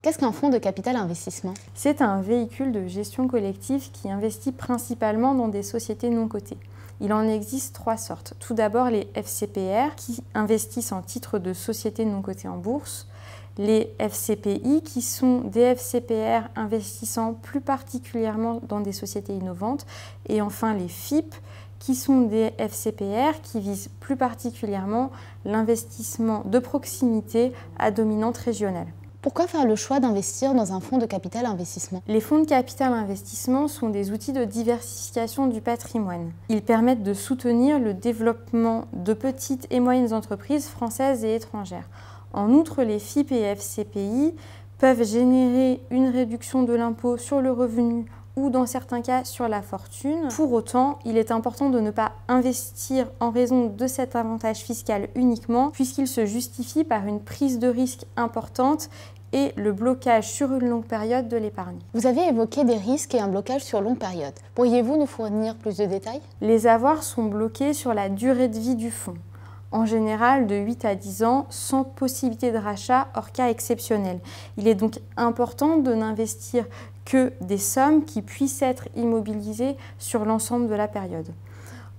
Qu'est-ce qu'un fonds de capital investissement? C'est un véhicule de gestion collective qui investit principalement dans des sociétés non cotées. Il en existe trois sortes. Tout d'abord, les FCPR qui investissent en titres de sociétés non cotées en bourse. Les FCPI qui sont des FCPR investissant plus particulièrement dans des sociétés innovantes. Et enfin, les FIP qui sont des FCPR qui visent plus particulièrement l'investissement de proximité à dominante régionale. Pourquoi faire le choix d'investir dans un fonds de capital investissement? Les fonds de capital investissement sont des outils de diversification du patrimoine. Ils permettent de soutenir le développement de petites et moyennes entreprises françaises et étrangères. En outre, les FIP et FCPI peuvent générer une réduction de l'impôt sur le revenu ou dans certains cas sur la fortune. Pour autant, il est important de ne pas investir en raison de cet avantage fiscal uniquement, puisqu'il se justifie par une prise de risque importante et le blocage sur une longue période de l'épargne. Vous avez évoqué des risques et un blocage sur longue période. Pourriez-vous nous fournir plus de détails? Les avoirs sont bloqués sur la durée de vie du fonds. En général de 8 à 10 ans, sans possibilité de rachat hors cas exceptionnel. Il est donc important de n'investir que des sommes qui puissent être immobilisées sur l'ensemble de la période.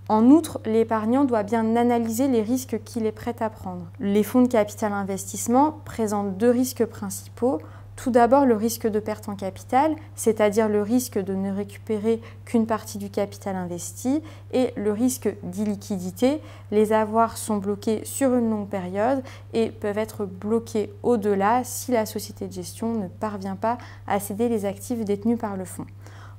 En outre, l'épargnant doit bien analyser les risques qu'il est prêt à prendre. Les fonds de capital investissement présentent deux risques principaux. Tout d'abord, le risque de perte en capital, c'est-à-dire le risque de ne récupérer qu'une partie du capital investi, et le risque d'illiquidité. Les avoirs sont bloqués sur une longue période et peuvent être bloqués au-delà si la société de gestion ne parvient pas à céder les actifs détenus par le fonds.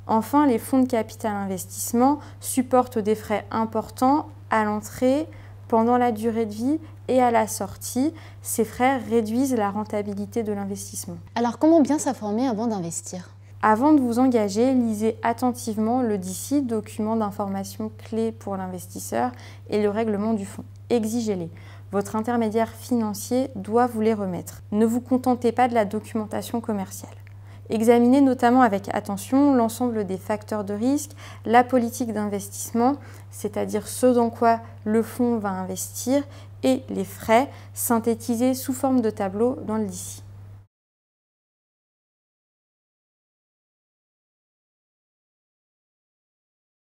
Enfin, les fonds de capital investissement supportent des frais importants à l'entrée, pendant la durée de vie et à la sortie. Ces frais réduisent la rentabilité de l'investissement. Alors comment bien s'informer avant d'investir? Avant de vous engager, lisez attentivement le DICI, document d'information clé pour l'investisseur, et le règlement du fonds. Exigez-les. Votre intermédiaire financier doit vous les remettre. Ne vous contentez pas de la documentation commerciale. Examinez notamment avec attention l'ensemble des facteurs de risque, la politique d'investissement, c'est-à-dire ce dans quoi le fonds va investir, et les frais synthétisés sous forme de tableau dans le DICI.